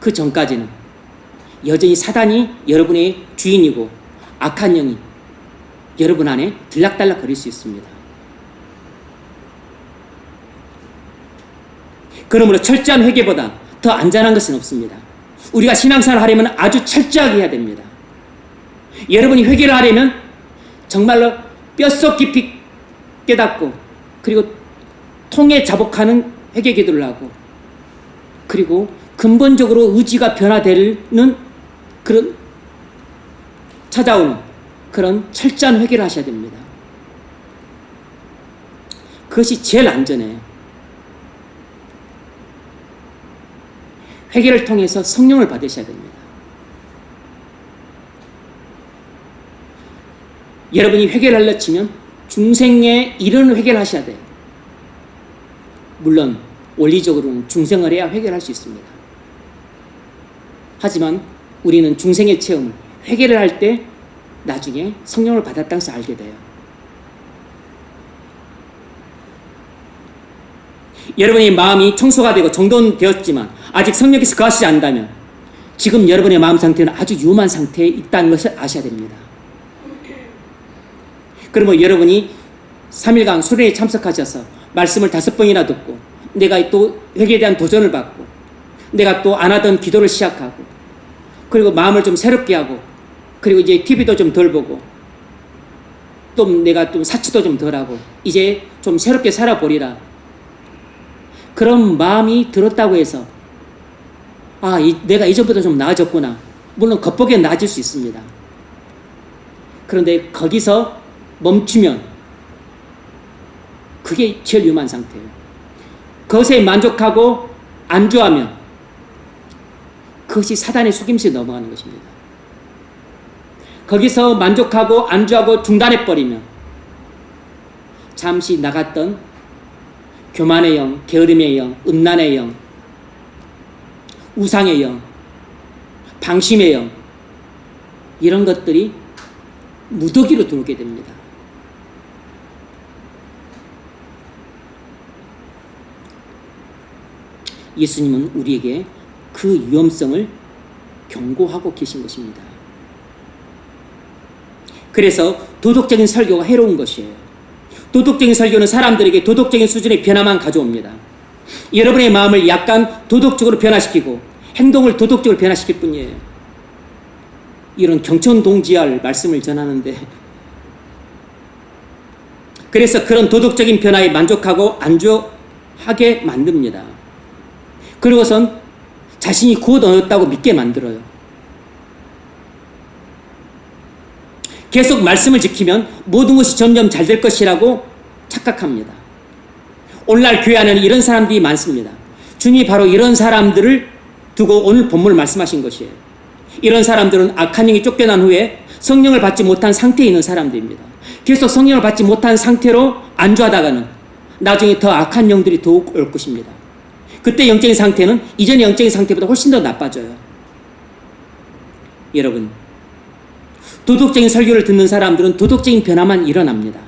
그 전까지는 여전히 사단이 여러분의 주인이고 악한 영이 여러분 안에 들락달락 거릴 수 있습니다. 그러므로 철저한 회개보다 더 안전한 것은 없습니다. 우리가 신앙생활을 하려면 아주 철저하게 해야 됩니다. 여러분이 회개를 하려면 정말로 뼛속 깊이 깨닫고 그리고 통에 자복하는 회개 기도를 하고 그리고 근본적으로 의지가 변화되는 그런 찾아오는 그런 철저한 회개를 하셔야 됩니다. 그것이 제일 안전해요. 회개를 통해서 성령을 받으셔야 됩니다. 여러분이 회개를 하려 치면 중생에 이르는 회개를 하셔야 돼요. 물론 원리적으로는 중생을 해야 회개를 할 수 있습니다. 하지만 우리는 중생의 체험을 회개를 할 때 나중에 성령을 받았다는 것을 알게 돼요. 여러분의 마음이 청소가 되고 정돈되었지만 아직 성령께서 거하시지 않는다면 지금 여러분의 마음 상태는 아주 위험한 상태에 있다는 것을 아셔야 됩니다. 그러면 여러분이 3일간 수련회에 참석하셔서 말씀을 5번이나 듣고 내가 또 회개에 대한 도전을 받고 내가 또 안 하던 기도를 시작하고 그리고 마음을 좀 새롭게 하고 그리고 이제 TV도 좀 덜 보고 또 내가 좀 사치도 좀 덜 하고 이제 좀 새롭게 살아보리라. 그런 마음이 들었다고 해서 내가 이전보다 좀 나아졌구나. 물론 겉보기엔 나아질 수 있습니다. 그런데 거기서 멈추면 그게 제일 위험한 상태예요. 그것에 만족하고 안주하면 그것이 사단의 속임수에 넘어가는 것입니다. 거기서 만족하고 안주하고 중단해버리면 잠시 나갔던 교만의 영, 게으름의 영, 음란의 영, 우상의 영, 방심의 영, 이런 것들이 무더기로 들어오게 됩니다. 예수님은 우리에게 그 위험성을 경고하고 계신 것입니다. 그래서 도덕적인 설교가 해로운 것이에요. 도덕적인 설교는 사람들에게 도덕적인 수준의 변화만 가져옵니다. 여러분의 마음을 약간 도덕적으로 변화시키고 행동을 도덕적으로 변화시킬 뿐이에요. 이런 경천동지할 말씀을 전하는데, 그래서 그런 도덕적인 변화에 만족하고 안주하게 만듭니다. 그리고선 자신이 구원 얻었다고 믿게 만들어요. 계속 말씀을 지키면 모든 것이 점점 잘 될 것이라고 착각합니다. 오늘날 교회 안에는 이런 사람들이 많습니다. 주님이 바로 이런 사람들을 두고 오늘 본문을 말씀하신 것이에요. 이런 사람들은 악한 영이 쫓겨난 후에 성령을 받지 못한 상태에 있는 사람들입니다. 계속 성령을 받지 못한 상태로 안주하다가는 나중에 더 악한 영들이 더욱 올 것입니다. 그때 영적인 상태는 이전의 영적인 상태보다 훨씬 더 나빠져요. 여러분, 도덕적인 설교를 듣는 사람들은 도덕적인 변화만 일어납니다.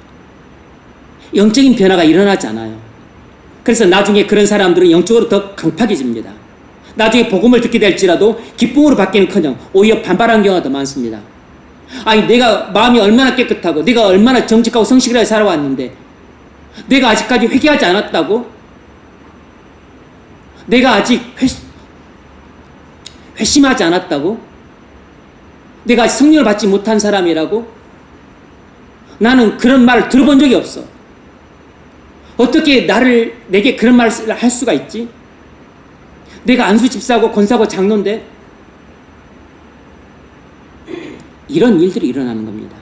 영적인 변화가 일어나지 않아요. 그래서 나중에 그런 사람들은 영적으로 더 강팍해집니다. 나중에 복음을 듣게 될지라도 기쁨으로 받기는커녕 오히려 반발하는 경우가 더 많습니다. 아니, 내가 마음이 얼마나 깨끗하고 내가 얼마나 정직하고 성실하게 살아왔는데 내가 아직까지 회개하지 않았다고? 내가 아직 회심하지 않았다고? 내가 아직 성령을 받지 못한 사람이라고? 나는 그런 말을 들어본 적이 없어. 어떻게 내게 그런 말을 할 수가 있지? 내가 안수 집사고 권사고 장로인데? 이런 일들이 일어나는 겁니다.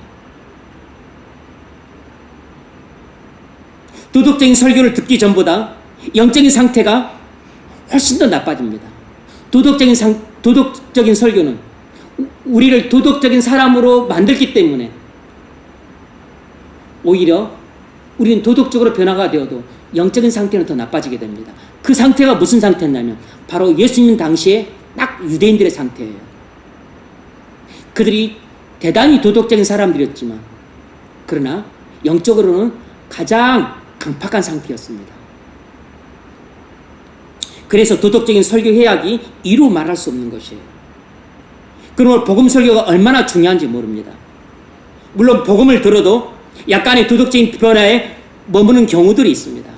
도덕적인 설교를 듣기 전보다 영적인 상태가 훨씬 더 나빠집니다. 도덕적인 설교는 우리를 도덕적인 사람으로 만들기 때문에 오히려 우리는 도덕적으로 변화가 되어도 영적인 상태는 더 나빠지게 됩니다. 그 상태가 무슨 상태냐면 바로 예수님 당시에 딱 유대인들의 상태예요. 그들이 대단히 도덕적인 사람들이었지만 그러나 영적으로는 가장 강팍한 상태였습니다. 그래서 도덕적인 설교 해악이 이루 말할 수 없는 것이에요. 그러므로 복음 설교가 얼마나 중요한지 모릅니다. 물론 복음을 들어도 약간의 도덕적인 변화에 머무는 경우들이 있습니다.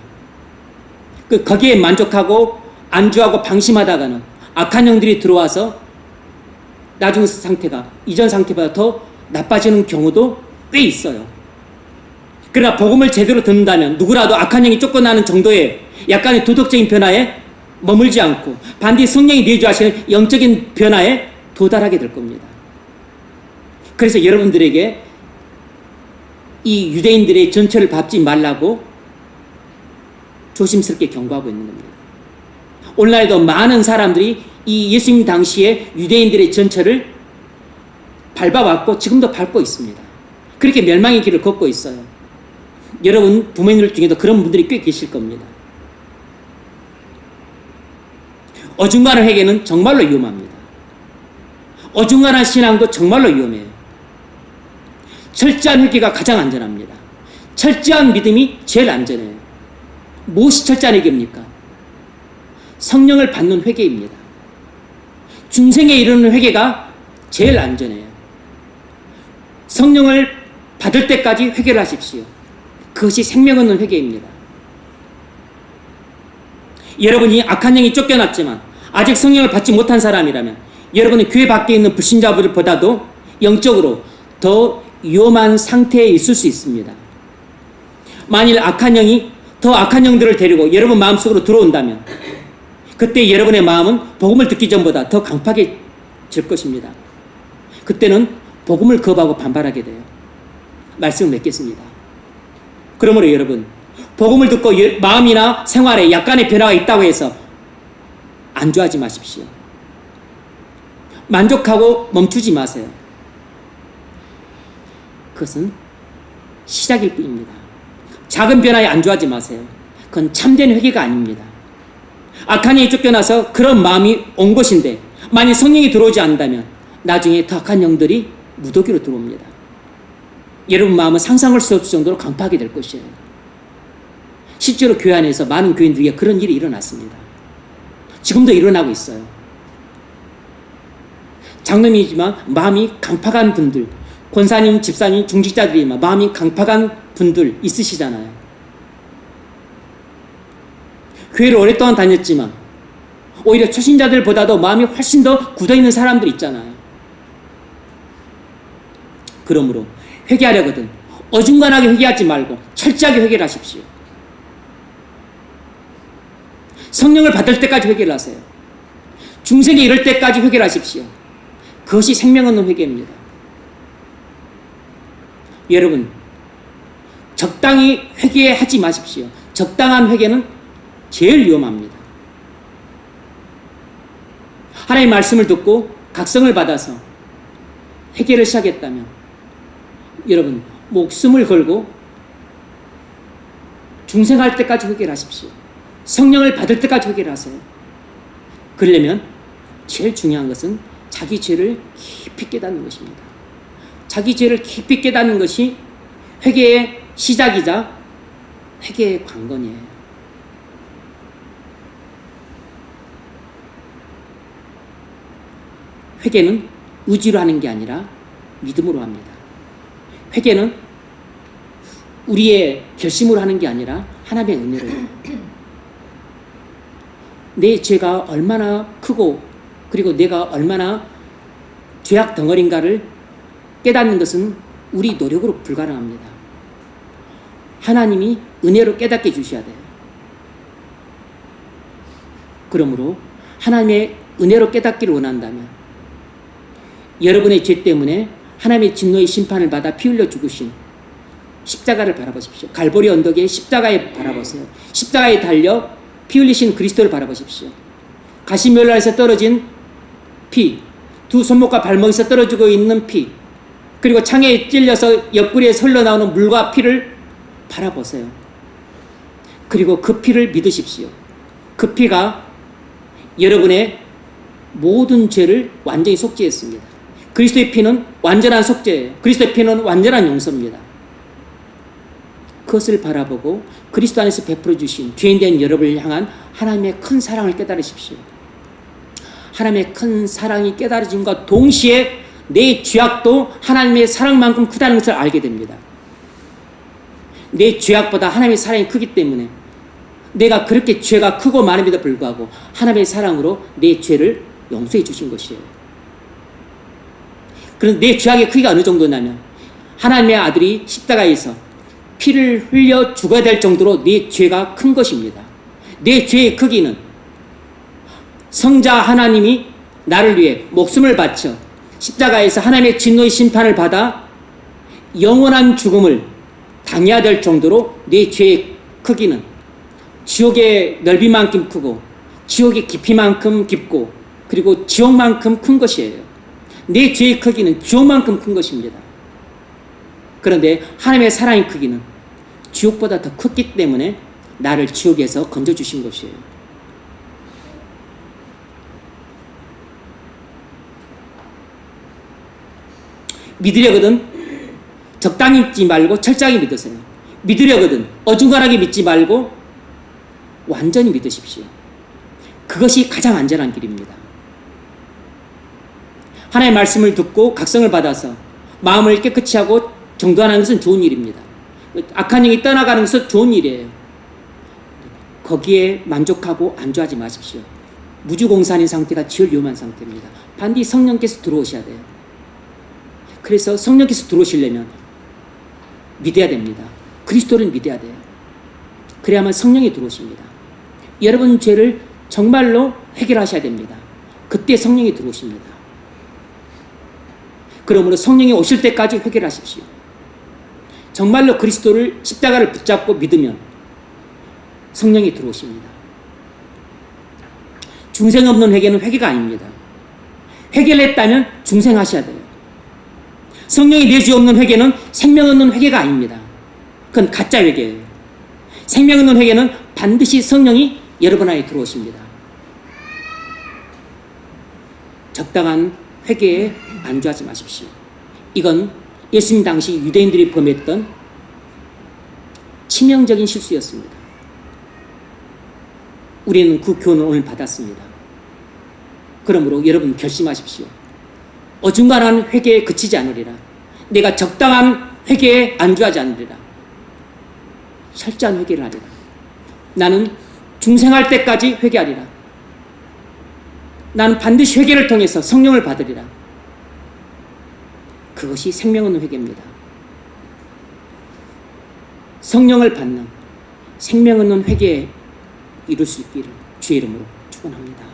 거기에 만족하고 안주하고 방심하다가는 악한 영들이 들어와서 나중 상태가 이전 상태보다 더 나빠지는 경우도 꽤 있어요. 그러나 복음을 제대로 듣는다면 누구라도 악한 영이 쫓겨나는 정도의 약간의 도덕적인 변화에 머물지 않고 반드시 성령이 내주하시는 영적인 변화에 도달하게 될 겁니다. 그래서 여러분들에게 이 유대인들의 전철을 밟지 말라고 조심스럽게 경고하고 있는 겁니다. 오늘날에도 많은 사람들이 이 예수님 당시에 유대인들의 전철을 밟아왔고 지금도 밟고 있습니다. 그렇게 멸망의 길을 걷고 있어요. 여러분 부모님들 중에도 그런 분들이 꽤 계실 겁니다. 어중간한 회개는 정말로 위험합니다. 어중간한 신앙도 정말로 위험해요. 철저한 회개가 가장 안전합니다. 철저한 믿음이 제일 안전해요. 무엇이 철저한 회개입니까? 성령을 받는 회개입니다. 중생에 이르는 회개가 제일 안전해요. 성령을 받을 때까지 회개를 하십시오. 그것이 생명 얻는 회개입니다. 여러분이 악한 영이 쫓겨났지만 아직 성령을 받지 못한 사람이라면 여러분은 교회 밖에 있는 불신자들보다도 영적으로 더 위험한 상태에 있을 수 있습니다. 만일 악한 영이 더 악한 영들을 데리고 여러분 마음속으로 들어온다면 그때 여러분의 마음은 복음을 듣기 전보다 더 강팍해질 것입니다. 그때는 복음을 거부하고 반발하게 돼요. 말씀을 맺겠습니다. 그러므로 여러분, 복음을 듣고 마음이나 생활에 약간의 변화가 있다고 해서 안주하지 마십시오. 만족하고 멈추지 마세요. 그것은 시작일 뿐입니다. 작은 변화에 안주하지 마세요. 그건 참된 회개가 아닙니다. 악한 영이 쫓겨나서 그런 마음이 온 것인데 만약 성령이 들어오지 않는다면 나중에 더 악한 영들이 무더기로 들어옵니다. 여러분 마음은 상상할 수 없을 정도로 강팍하게 될 것이에요. 실제로 교회 안에서 많은 교인들에게 그런 일이 일어났습니다. 지금도 일어나고 있어요. 장로님이지만 마음이 강팍한 분들, 권사님, 집사님, 중직자들이지만 마음이 강팍한 분들 있으시잖아요. 교회를 오랫동안 다녔지만 오히려 초신자들보다도 마음이 훨씬 더 굳어있는 사람들 있잖아요. 그러므로 회개하려거든 어중간하게 회개하지 말고 철저하게 회개를 하십시오. 성령을 받을 때까지 회개를 하세요. 중생에 이를 때까지 회개를 하십시오. 그것이 생명 얻는 회개입니다. 여러분, 적당히 회개하지 마십시오. 적당한 회개는 제일 위험합니다. 하나님의 말씀을 듣고 각성을 받아서 회개를 시작했다면 여러분 목숨을 걸고 중생할 때까지 회개를 하십시오. 성령을 받을 때까지 회개를 하세요. 그러려면 제일 중요한 것은 자기 죄를 깊이 깨닫는 것입니다. 자기 죄를 깊이 깨닫는 것이 회개의 시작이자 회개의 관건이에요. 회개는 의지로 하는 게 아니라 믿음으로 합니다. 회개는 우리의 결심으로 하는 게 아니라 하나님의 은혜로 해요. 내 죄가 얼마나 크고 그리고 내가 얼마나 죄악 덩어리인가를 깨닫는 것은 우리 노력으로 불가능합니다. 하나님이 은혜로 깨닫게 해주셔야 돼요. 그러므로 하나님의 은혜로 깨닫기를 원한다면 여러분의 죄 때문에 하나님의 진노의 심판을 받아 피 흘려 죽으신 십자가를 바라보십시오. 갈보리 언덕의 십자가에 바라보세요. 십자가에 달려 피 흘리신 그리스도를 바라보십시오. 가시멸라에서 떨어진 피, 두 손목과 발목에서 떨어지고 있는 피, 그리고 창에 찔려서 옆구리에서 흘러나오는 물과 피를 바라보세요. 그리고 그 피를 믿으십시오. 그 피가 여러분의 모든 죄를 완전히 속죄했습니다. 그리스도의 피는 완전한 속죄예요. 그리스도의 피는 완전한 용서입니다. 그것을 바라보고 그리스도 안에서 베풀어 주신 죄인 된 여러분을 향한 하나님의 큰 사랑을 깨달으십시오. 하나님의 큰 사랑이 깨달아짐과 동시에 내 죄악도 하나님의 사랑만큼 크다는 것을 알게 됩니다. 내 죄악보다 하나님의 사랑이 크기 때문에 내가 그렇게 죄가 크고 많음에도 불구하고 하나님의 사랑으로 내 죄를 용서해 주신 것이에요. 그런데 내 죄악의 크기가 어느 정도냐면 하나님의 아들이 십자가에서 피를 흘려 죽어야 될 정도로 내 죄가 큰 것입니다. 내 죄의 크기는 성자 하나님이 나를 위해 목숨을 바쳐 십자가에서 하나님의 진노의 심판을 받아 영원한 죽음을 당해야 될 정도로 내 죄의 크기는 지옥의 넓이만큼 크고 지옥의 깊이만큼 깊고 그리고 지옥만큼 큰 것이에요. 내 죄의 크기는 지옥만큼 큰 것입니다. 그런데 하나님의 사랑의 크기는 지옥보다 더 컸기 때문에 나를 지옥에서 건져주신 것이에요. 믿으려거든 적당히 믿지 말고 철저하게 믿으세요. 믿으려거든 어중간하게 믿지 말고 완전히 믿으십시오. 그것이 가장 안전한 길입니다. 하나님의 말씀을 듣고 각성을 받아서 마음을 깨끗이 하고 정돈하는 것은 좋은 일입니다. 악한 영이 떠나가는 것은 좋은 일이에요. 거기에 만족하고 안주하지 마십시오. 무주공산인 상태가 제일 위험한 상태입니다. 반드시 성령께서 들어오셔야 돼요. 그래서 성령께서 들어오시려면 믿어야 됩니다. 그리스도를 믿어야 돼요. 그래야만 성령이 들어오십니다. 여러분 죄를 정말로 해결하셔야 됩니다. 그때 성령이 들어오십니다. 그러므로 성령이 오실 때까지 회개하십시오. 정말로 그리스도를 십자가를 붙잡고 믿으면 성령이 들어오십니다. 중생 없는 회개는 회개가 아닙니다. 회개를 했다면 중생하셔야 돼요. 성령이 내주 없는 회개는 생명 없는 회개가 아닙니다. 그건 가짜 회개예요. 생명 없는 회개는 반드시 성령이 여러분 안에 들어오십니다. 적당한 회개에 안주하지 마십시오. 이건 예수님 당시 유대인들이 범했던 치명적인 실수였습니다. 우리는 그 교훈을 오늘 받았습니다. 그러므로 여러분 결심하십시오. 어중간한 회개에 그치지 않으리라. 내가 적당한 회개에 안주하지 않으리라. 철저한 회개를 하리라. 나는 중생할 때까지 회개하리라. 나는 반드시 회개를 통해서 성령을 받으리라. 그것이 생명 없는 회개입니다. 성령을 받는 생명 없는 회개에 이룰 수 있기를 주의 이름으로 축원합니다.